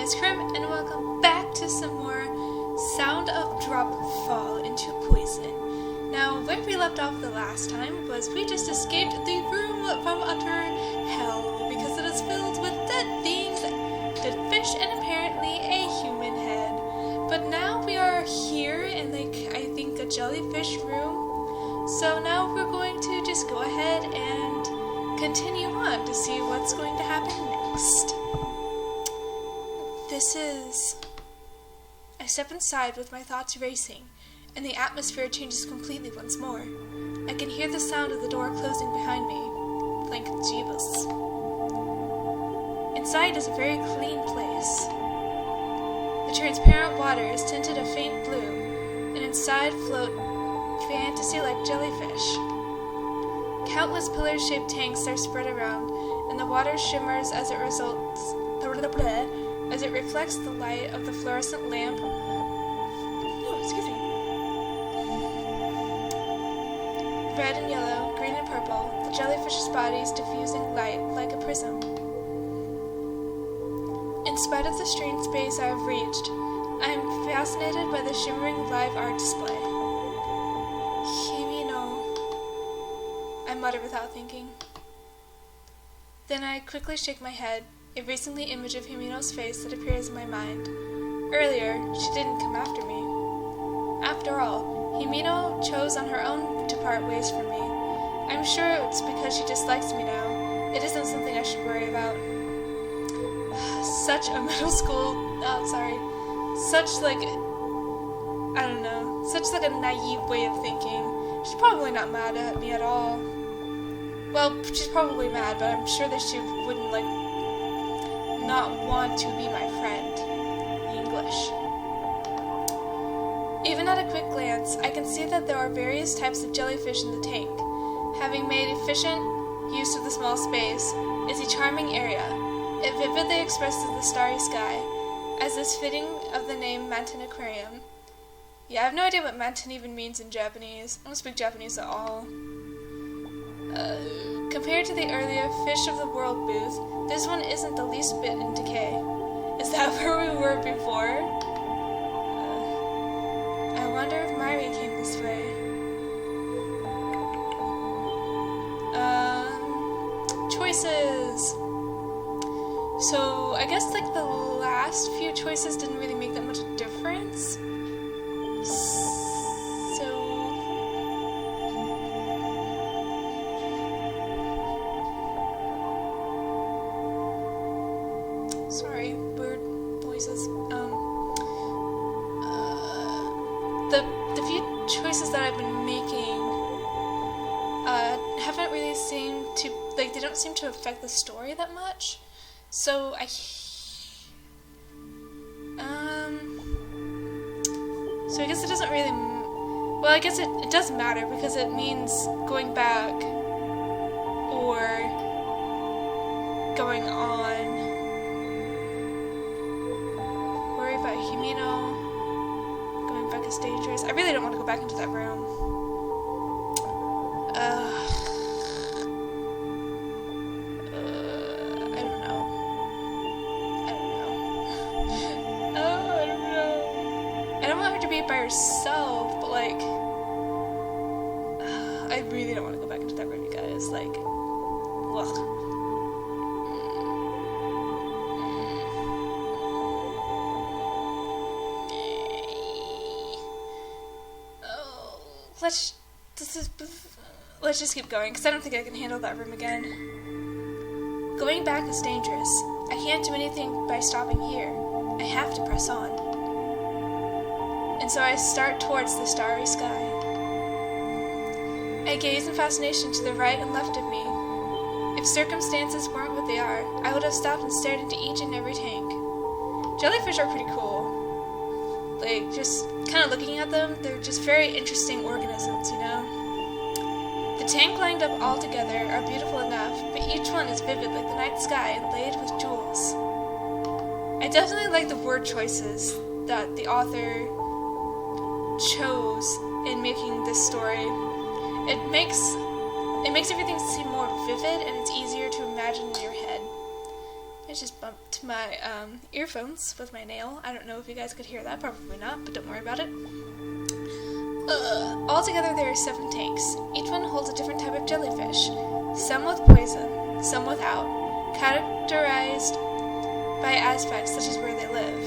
guys, Krim, and welcome back to some more Sound of Drop Fall into Poison. Now, where we left off the last time was we just escaped the room from utter hell because it is filled with dead things, dead fish, and apparently a human head. But now we are here in, I think a jellyfish room. So now we're going to just go ahead and continue on to see what's going to happen next. I step inside with my thoughts racing, and the atmosphere changes completely once more. I can hear the sound of the door closing behind me. Thank Jeebus. Inside is a very clean place. The transparent water is tinted a faint blue, and inside float fantasy-like jellyfish. Countless pillar-shaped tanks are spread around, and the water shimmers as it reflects the light of the fluorescent lamp. Red and yellow, green and purple, the jellyfish's bodies diffusing light like a prism. In spite of the strange space I have reached, I am fascinated by the shimmering live art display. I mutter without thinking. Then I quickly shake my head, erasing the image of Himino's face that appears in my mind. Earlier, she didn't come after me. After all, Himino chose on her own to part ways from me. I'm sure it's because she dislikes me now. It isn't something I should worry about. Such a such a naive way of thinking. She's probably not mad at me at all. Well, she's probably mad, but I'm sure that she wouldn't, not want to be my friend. English. Even at a quick glance, I can see that there are various types of jellyfish in the tank. Having made efficient use of the small space is a charming area. It vividly expresses the starry sky, as is fitting of the name Mountain Aquarium. Yeah, I have no idea what mountain even means in Japanese. I don't speak Japanese at all. Compared to the earlier Fish of the World booth, this one isn't the least bit in decay. Is that where we were before? I wonder if Mairi came this way. Choices! So, I guess, the last few choices didn't really make that much difference. Sorry, bird noises. The few choices that I've been making haven't really seemed to, they don't seem to affect the story that much. So I guess it doesn't really, well, I guess it does matter because it means going back or going on. Worry about Himino. Going back is dangerous. I really don't want to go back into that room. By herself, but I really don't want to go back into that room, you guys. Ugh. Oh, let's just keep going, because I don't think I can handle that room again. Going back is dangerous. I can't do anything by stopping here. I have to press on. And so I start towards the starry sky. I gaze in fascination to the right and left of me. If circumstances weren't what they are, I would have stopped and stared into each and every tank. Jellyfish are pretty cool. Just kind of looking at them, they're just very interesting organisms, you know? The tank lined up all together are beautiful enough, but each one is vivid like the night sky and laid with jewels. I definitely like the word choices that the author chose in making this story. It makes everything seem more vivid, and it's easier to imagine in your head. I just bumped my earphones with my nail. I don't know if you guys could hear that, probably not, but don't worry about it. Altogether there are 7 tanks. Each one holds a different type of jellyfish. Some with poison, some without, characterized by aspects such as where they live.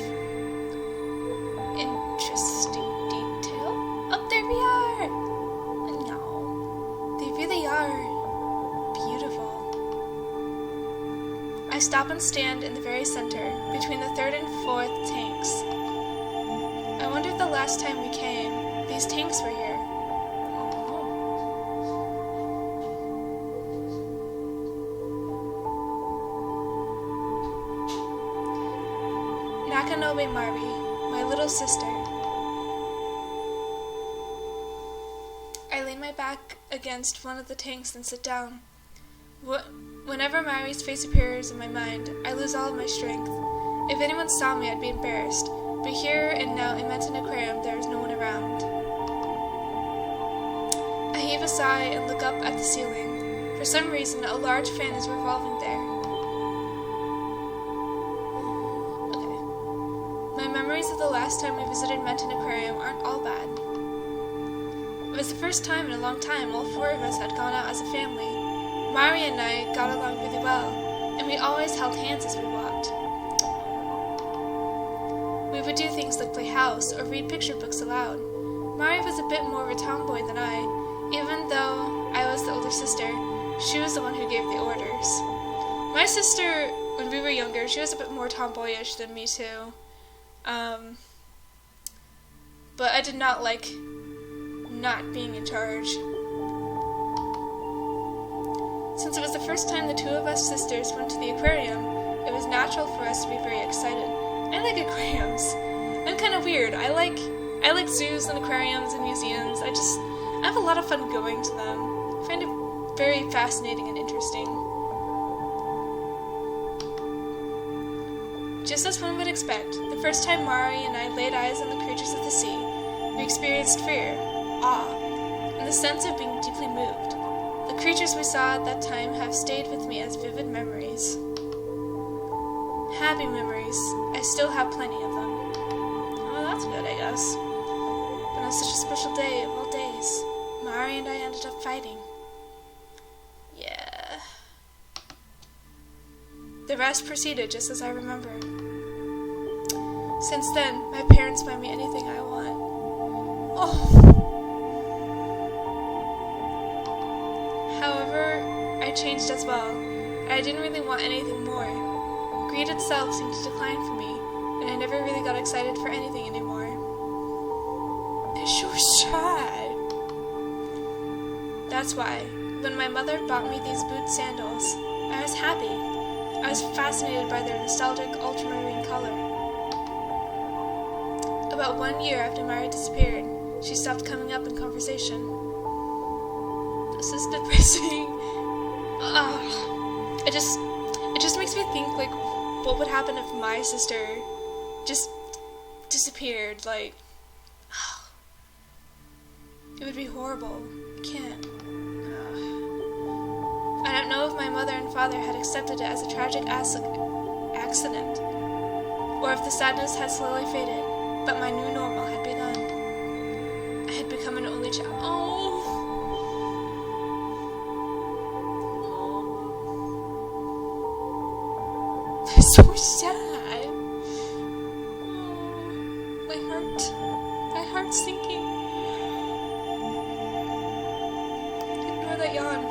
Interesting detail. Oh, there we are! No, they really are beautiful. I stop and stand in the very center, between the 3rd and 4th tanks. I wonder if the last time we came, these tanks were here. Nakanobe Mari, my little sister. I lean my back against one of the tanks and sit down. Whenever Mari's face appears in my mind, I lose all of my strength. If anyone saw me, I'd be embarrassed, but here and now in Menton Aquarium, there is no one around. I heave a sigh and look up at the ceiling. For some reason, a large fan is revolving there. My memories of the last time we visited Menton Aquarium aren't all bad. It was the first time in a long time all 4 of us had gone out as a family. Mari and I got along really well, and we always held hands as we walked. We would do things like play house or read picture books aloud. Mari was a bit more of a tomboy than I. Even though I was the older sister, she was the one who gave the orders. My sister, when we were younger, she was a bit more tomboyish than me too. But I did not like not being in charge. Since it was the first time the 2 of us sisters went to the aquarium, it was natural for us to be very excited. I like aquariums. I'm kind of weird. I like zoos and aquariums and museums. I have a lot of fun going to them. I find it very fascinating and interesting. Just as one would expect, the first time Mari and I laid eyes on the creatures of the sea, we experienced fear, awe, and the sense of being deeply moved. The creatures we saw at that time have stayed with me as vivid memories. Happy memories. I still have plenty of them. Oh, that's good, I guess. But on such a special day of all days, Mari and I ended up fighting. Yeah. The rest proceeded just as I remember. Since then, my parents buy me anything I want. Oh. However, I changed as well. I didn't really want anything more. Greed itself seemed to decline for me, and I never really got excited for anything anymore. It's so sad. That's why, when my mother bought me these boot sandals, I was happy. I was fascinated by their nostalgic ultramarine color. About 1 year after Mari disappeared, she stopped coming up in conversation. This is depressing. It just makes me think, like, what would happen if my sister just disappeared? Like, it would be horrible. I can't. I don't know if my mother and father had accepted it as a tragic accident, or if the sadness had slowly faded, but my new normal had begun. I had become an only child. It's so sad. My heart's sinking. Ignore that yawn.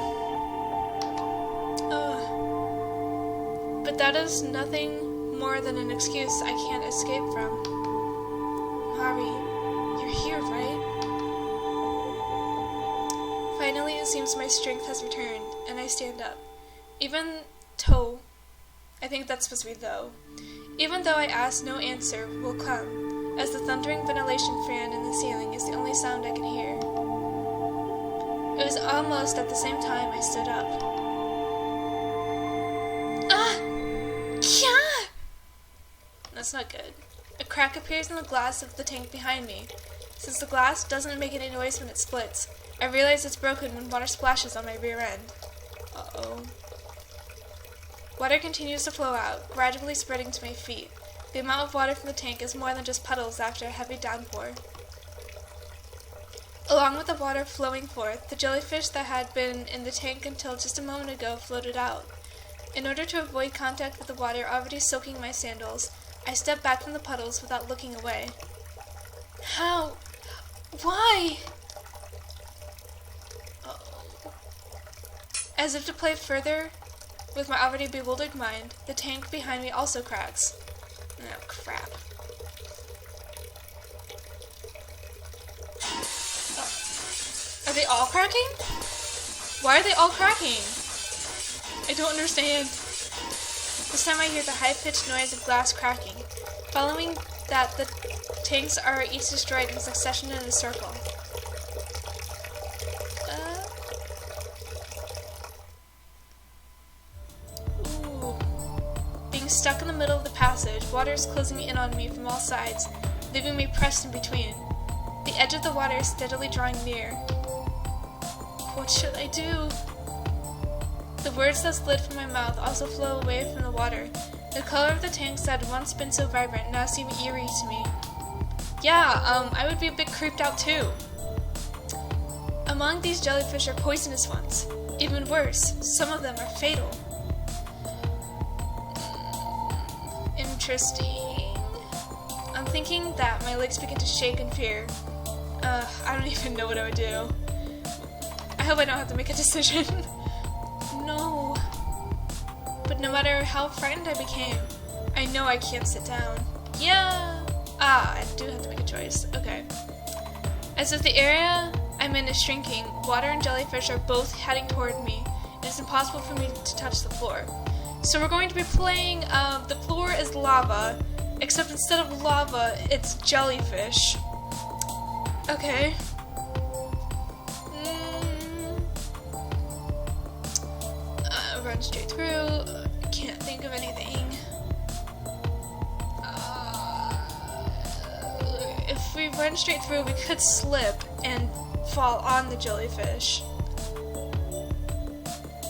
But that is nothing more than an excuse I can't escape from. Mari, you're here, right? Finally, it seems my strength has returned, and I stand up. I think that's supposed to be though. Even though I ask, no answer will come, as the thundering ventilation fan in the ceiling is the only sound I can hear. It was almost at the same time I stood up. That's not good. A crack appears in the glass of the tank behind me. Since the glass doesn't make any noise when it splits, I realize it's broken when water splashes on my rear end. Uh-oh. Water continues to flow out, gradually spreading to my feet. The amount of water from the tank is more than just puddles after a heavy downpour. Along with the water flowing forth, the jellyfish that had been in the tank until just a moment ago floated out. In order to avoid contact with the water already soaking my sandals, I stepped back from the puddles without looking away. How? Why? Oh. As if to play further with my already bewildered mind, the tank behind me also cracks. Oh, crap. Are they all cracking? Why are they all cracking? I don't understand. This time I hear the high-pitched noise of glass cracking. Following that, the tanks are each destroyed in succession in a circle. Ooh. Being stuck in the middle of the passage, water is closing in on me from all sides, leaving me pressed in between. The edge of the water is steadily drawing near. What should I do? The words that slid from my mouth also flow away from the water. The color of the tanks that had once been so vibrant now seem eerie to me. Yeah, I would be a bit creeped out too. Among these jellyfish are poisonous ones. Even worse, some of them are fatal. Interesting. I'm thinking that my legs begin to shake in fear. I don't even know what I would do. I hope I don't have to make a decision. No. But no matter how frightened I became, I know I can't sit down. Yeah. I do have to make a choice. Okay. As if the area I'm in is shrinking, water and jellyfish are both heading toward me. It is impossible for me to touch the floor. So we're going to be playing, the floor is lava, except instead of lava, it's jellyfish. Okay. Run straight through. Can't think of anything. If we run straight through, we could slip and fall on the jellyfish.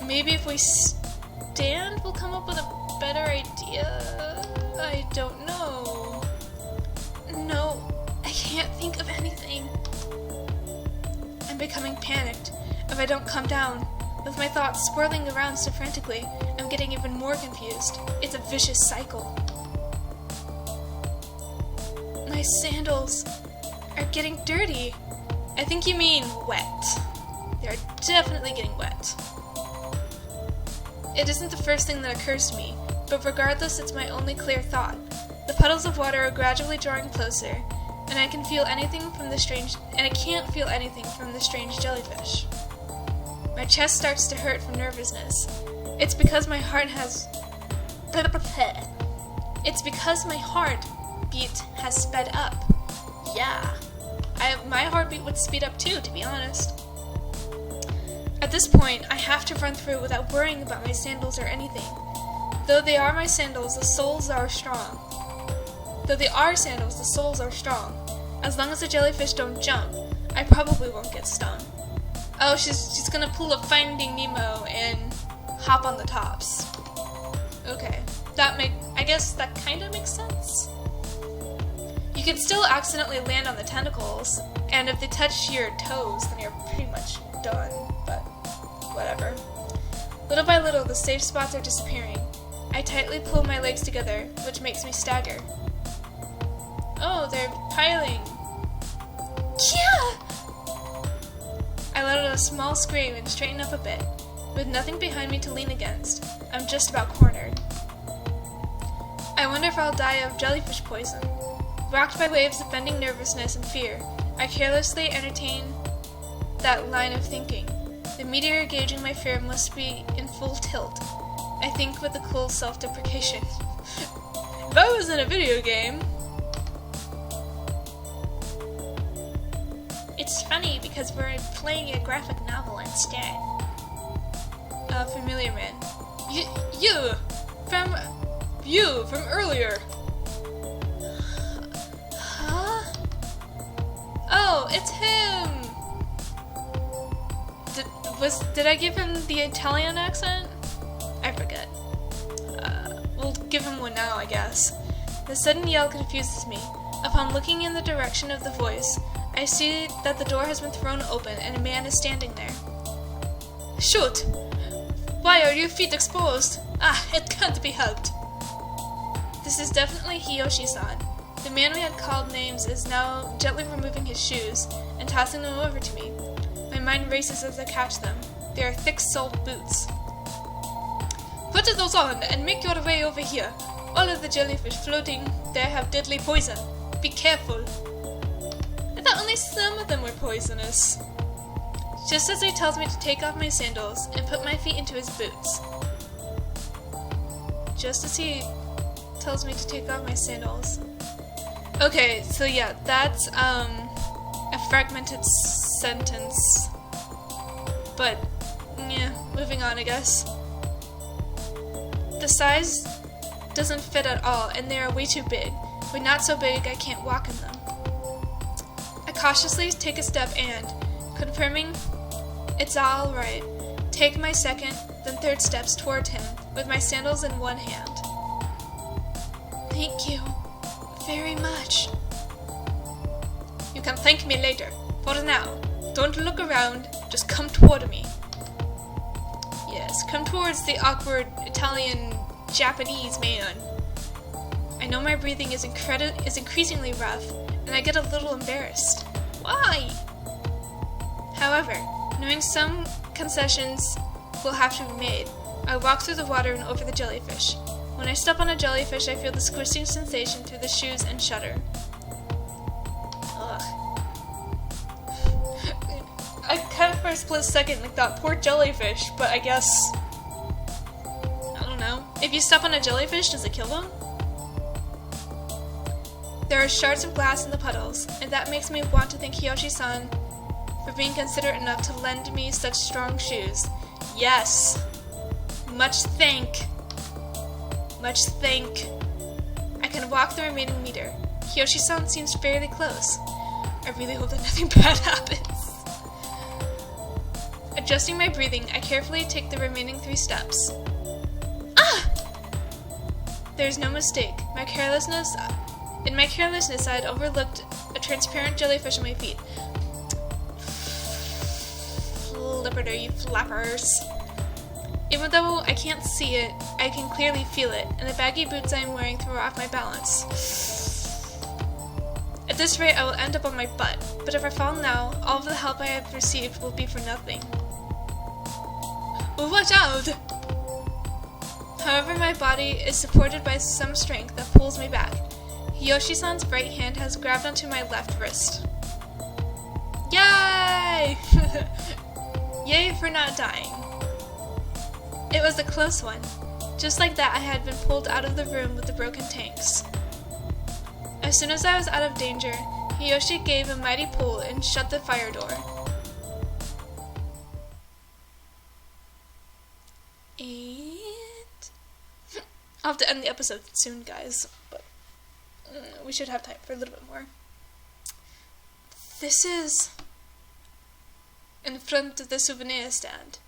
Maybe if we stand, we'll come up with a better idea. I don't know. No, I can't think of anything. I'm becoming panicked. If I don't come down, with my thoughts swirling around so frantically, I'm getting even more confused. It's a vicious cycle. My sandals are getting dirty. I think you mean wet. They're definitely getting wet. It isn't the first thing that occurs to me, but regardless, it's my only clear thought. The puddles of water are gradually drawing closer, and I can't feel anything from the strange jellyfish. My chest starts to hurt from nervousness. It's because my heartbeat has sped up. Yeah. My heartbeat would speed up too, to be honest. At this point, I have to run through without worrying about my sandals or anything. Though they are my sandals, the soles are strong. As long as the jellyfish don't jump, I probably won't get stung. Oh, she's gonna pull a Finding Nemo and hop on the tops. Okay, I guess that kind of makes sense. You can still accidentally land on the tentacles, and if they touch your toes, then you're pretty much done, but whatever. Little by little, the safe spots are disappearing. I tightly pull my legs together, which makes me stagger. Oh, they're piling. Yeah! I let out a small scream and straighten up a bit. With nothing behind me to lean against, I'm just about cornered. I wonder if I'll die of jellyfish poison. Rocked by waves of bending nervousness and fear, I carelessly entertain that line of thinking. The meteor gauging my fear must be in full tilt. I think with a cool self-deprecation. If I was in a video game... It's funny because we're playing a graphic novel instead. Familiar man. You from earlier. Huh? Oh, it's him. Did I give him the Italian accent? I forget. give him one now, I guess. The sudden yell confuses me. Upon looking in the direction of the voice, I see that the door has been thrown open and a man is standing there. Shoot! Why are your feet exposed? Ah, it can't be helped. This is definitely Hiyoshi-san. The man we had called names is now gently removing his shoes and tossing them over to me. My mind races as I catch them. They are thick-soled boots. Put those on and make your way over here. All of the jellyfish floating there have deadly poison. Be careful. I thought only some of them were poisonous. Just as he tells me to take off my sandals and put my feet into his boots. Just as he tells me to take off my sandals. Okay, so yeah, that's a fragmented sentence. But yeah, moving on, I guess. The size doesn't fit at all, and they are way too big. But not so big I can't walk in them. I cautiously take a step and, confirming it's all right, take my second, then third steps toward him, with my sandals in one hand. Thank you very much. You can thank me later. For now, don't look around, just come toward me. Yes, come towards the awkward Italian-Japanese man. I know my breathing is increasingly rough, and I get a little embarrassed. Why? However, knowing some concessions will have to be made, I walk through the water and over the jellyfish. When I step on a jellyfish, I feel the squishing sensation through the shoes and shudder. Ugh. I kind of for a split second thought, poor jellyfish, but I guess, I don't know. If you step on a jellyfish, does it kill them? There are shards of glass in the puddles, and that makes me want to thank Hiyoshi-san for being considerate enough to lend me such strong shoes. Yes! Much thank. Much thank. I can walk the remaining meter. Hiyoshi-san seems fairly close. I really hope that nothing bad happens. Adjusting my breathing, I carefully take the remaining 3 steps. Ah! There's no mistake. In my carelessness, I had overlooked a transparent jellyfish at my feet. Flipperder, you flappers. Even though I can't see it, I can clearly feel it, and the baggy boots I am wearing throw off my balance. At this rate, I will end up on my butt, but if I fall now, all of the help I have received will be for nothing. Watch out! However, my body is supported by some strength that pulls me back. Hiyoshi-san's right hand has grabbed onto my left wrist. Yay! Yay for not dying. It was a close one. Just like that, I had been pulled out of the room with the broken tanks. As soon as I was out of danger, Hiyoshi gave a mighty pull and shut the fire door. And I'll have to end the episode soon, guys, but we should have time for a little bit more. This is in front of the souvenir stand.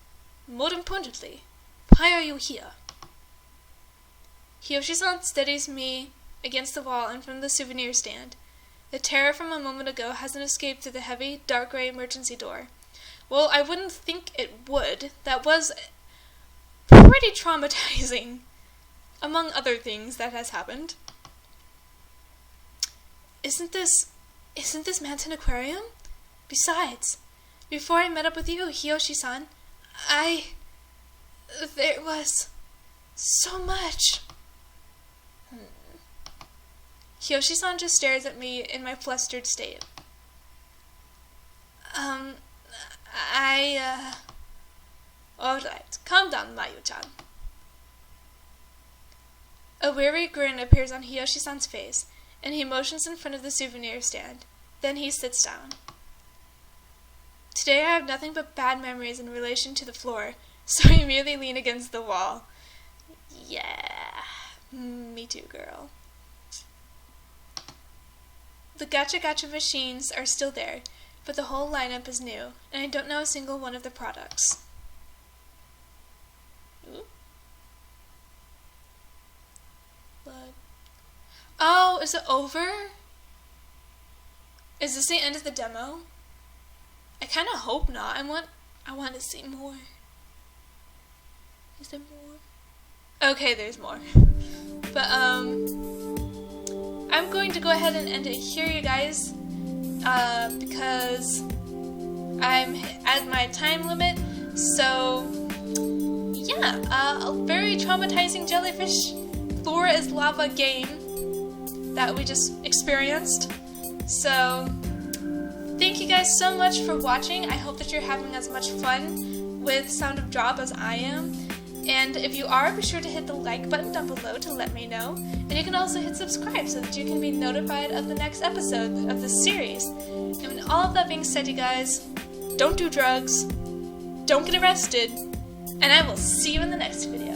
More importantly, why are you here? Hiyoshi-san steadies me against the wall in front of the souvenir stand. The terror from a moment ago hasn't escaped through the heavy, dark gray emergency door. Well, I wouldn't think it would. That was pretty traumatizing, among other things that has happened. Isn't this Mountain Aquarium? Besides, before I met up with you, Hiyoshi-san, there was so much. Hiyoshi-san just stares at me in my flustered state. Alright, calm down, Mayu-chan. A weary grin appears on Hiyoshi-san's face, and he motions in front of the souvenir stand. Then he sits down. Today I have nothing but bad memories in relation to the floor, so I merely lean against the wall. Yeah, me too, girl. The gacha machines are still there, but the whole lineup is new, and I don't know a single one of the products. Ooh. blood. Oh, is it over? Is this the end of the demo? I kind of hope not. I want to see more. Is there more? Okay, there's more. But I'm going to go ahead and end it here, you guys, because I'm at my time limit. So yeah, a very traumatizing jellyfish Flora is Lava game that we just experienced. So thank you guys so much for watching. I hope that you're having as much fun with Sound of Drop as I am. And if you are, be sure to hit the like button down below to let me know. And you can also hit subscribe so that you can be notified of the next episode of this series. And with all of that being said, you guys, don't do drugs, don't get arrested, and I will see you in the next video.